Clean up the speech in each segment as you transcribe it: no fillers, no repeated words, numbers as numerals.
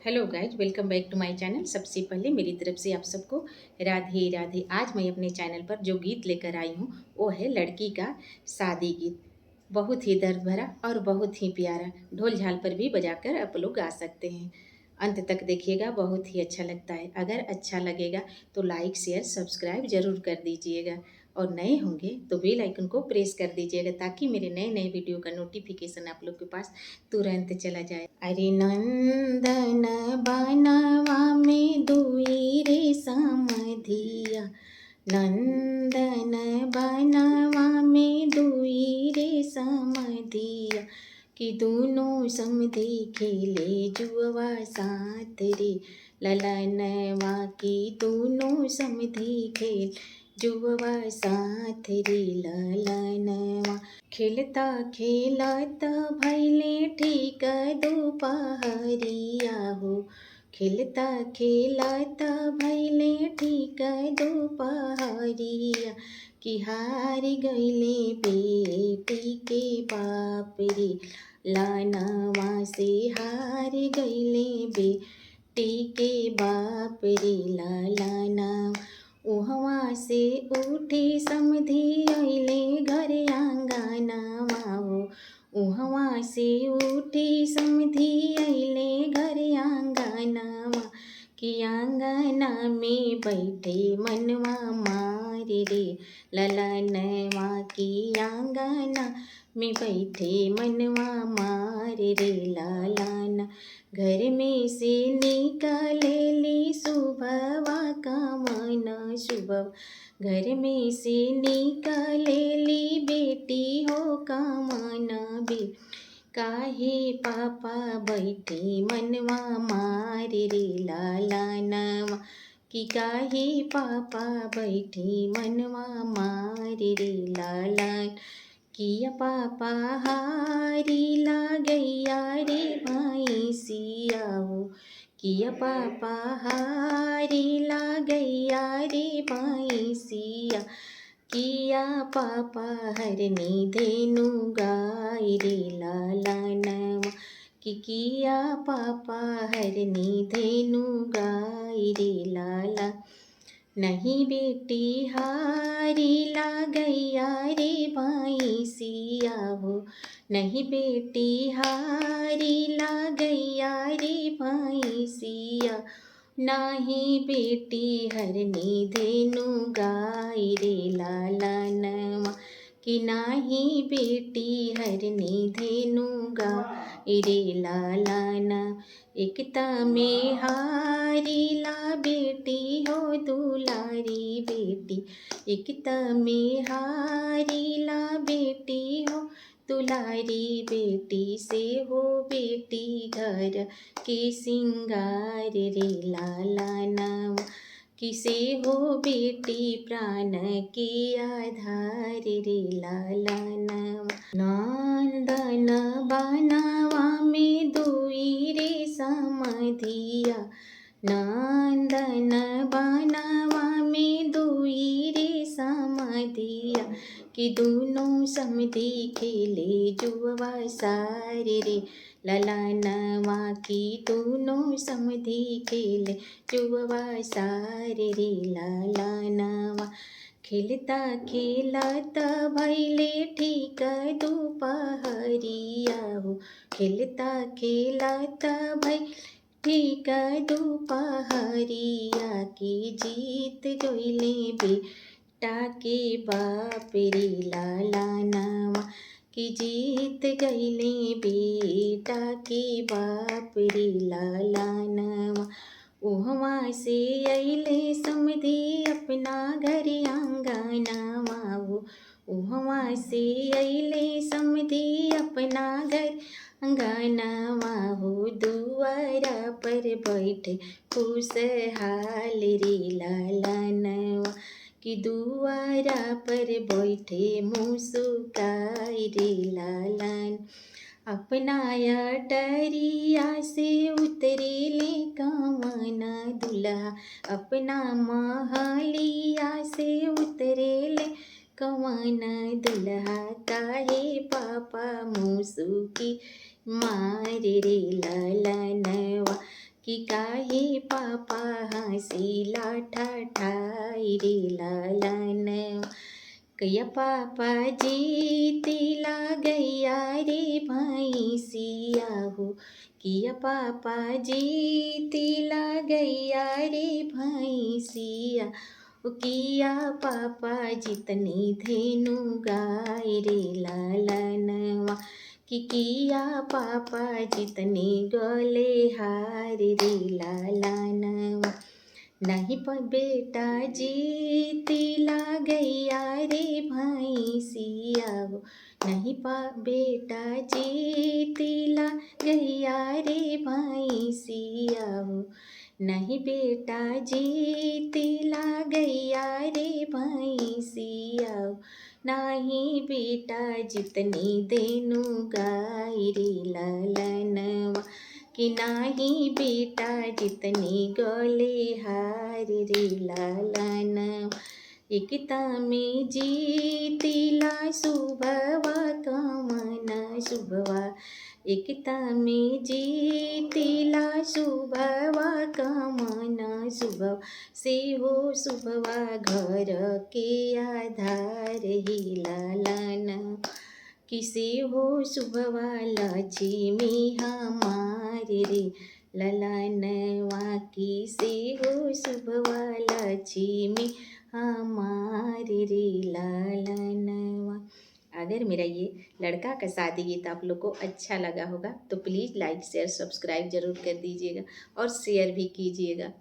Hello guys, welcome back to my channel. सबसे पहले मेरी तरफ से आप सबको राधे राधे। आज मैं अपने चैनल पर जो गीत लेकर आई हूँ वो है लड़की का शादी गीत। बहुत ही दर्द भरा और बहुत ही प्यारा, ढोल झाल पर भी बजाकर आप लोग गा सकते हैं। अंत तक देखिएगा, बहुत ही अच्छा लगता है। अगर अच्छा लगेगा तो लाइक शेयर सब्सक्राइब ज़रूर कर दीजिएगा और नए होंगे तो बेल आइकन को प्रेस कर दीजिएगा ताकि मेरे नए नए वीडियो का नोटिफिकेशन आप लोग के पास तुरंत चला जाए। अरे नंदन बनवा में दुई रे समधिया, नंदन बनवा में दुई रे समधिया, कि दोनों समधि खेले जुआ साथ रे। ललनवा की दोनों समधि खेल जुआ साथ रे। ललनवा खेलता खेलता भैले ठीक दोपहरिया हो, खेलता खेलता भैले ठीक दोपहरिया, कि हार गईले बेटी के बाप रे। लानवा से हार गईले बेटी के बाप रे। लाना उहवा से उठी समधी अइले घर आंगनवा हो, उहवा से उठी समधी अइले घर आंगनवा, कि आंगना में बैठे मनवा मार रे। ललनवा की आंगना में बैठे मनवा मार रे। लालाना घर में से निकलेली सुबवा का मन शुभ, घर में से निकलेली बेटी हो का मन भी। काहे पापा बैठे मनवा मार रे। लालानवा कि काहे पापा बैठे मनवा मार रे। लालान किया पापा हारी ला गैया रे भैंसिया हो, किया पापा हारी ला गैया रे भैंसिया, किया पापा हरनी धेनु गाय रे। लालानवा कि किया पापा हरनी धेनु गाय रे। लाला नहीं बेटी हारी ला गैया रे भैंसिया हो, नहीं बेटी हारी ला गैया रे भैंसिया, नाही बेटी हरनी धेनु गाय रे। लालानवा कि नाही बेटी हरनी धेनु गाय रे। लालाना एकता में हारी ला बेटी हो दुलारी बेटी, एकता में हारी ला बेटी हो दुलारी बेटी, से हो बेटी घर के सिंगार रे। लालानवा किसे हो बेटी प्राण के आधार रे। लालानवा नंदन बनवा में दुई रे समधिया, नंदन बनवा में दुई रे समधिया, कि दोनों समधि खेले जुआ सारे रे। ललनवा की दोनों समधि खेले जुआ सारे रे। ललनवा खेलता खेलता भैले ठीक दोपहरिया हो, खेलता खेलता भैले ठीक दोपहरिया, की जीत गइले बेटा के बाप रे। लालानवा कि जीत गइले बेटा के बाप रे। लालानवा उहवा से अइले समधी अपना घर आंगनवा हो, उहवा से अइले समधी अपना घर आंगनवा हो, दुआरा पर बैठे खुशहाल रे। लालानवा कि दुआरा पर बैठे मुस्काई रे। लालन अपना अटरिया से उतरेले कवन दुल्हा, अपना महलिया से उतरेले कवन दुल्हा, काहे पापा मुसुकी मार रे। ललनवा कि काहे पापा हंसीला ठाठाई रे ललनवा। कया पापा जीतिला गैया रे भैंसिया हो, किया पापा जीतिला गैया रे भैंसिया। ओ किया पापा जितनी धेनु गाय रे ललनवा। कि किया पापा जितनी गले हार रे ललनवा। नहीं बेटा जीतिला गैया रे भैंसिया हो, नहीं बेटा जीतिला गैया रे भैंसिया हो, नहीं बेटा जीतिला गैया रे भैंसिया हो। नहीं बेटा जितनी देनु गाय रे ललनवा। कि नाही बेटा जितनी गले हार रे ललनवा। एकता में जीतिला शुभवा कामना शुभवा। एकता में जीतिला शुभवा कामना शुभवा। से हो शुभवा घर के आधार ही ललनवा। किसे हो शुभवा लक्ष्मी हमारे रे ललनवा। किसे हो शुभवा लक्ष्मी हमारे रे ललनवा। अगर मेरा ये लड़का का शादी गीत आप लोग को अच्छा लगा होगा तो प्लीज़ लाइक शेयर सब्सक्राइब ज़रूर कर दीजिएगा और शेयर भी कीजिएगा।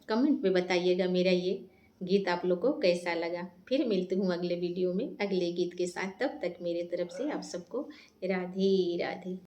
कमेंट में बताइएगा मेरा ये गीत आप लोग को कैसा लगा। फिर मिलती हूँ अगले वीडियो में अगले गीत के साथ। तब तक मेरे तरफ से आप सबको राधे राधे।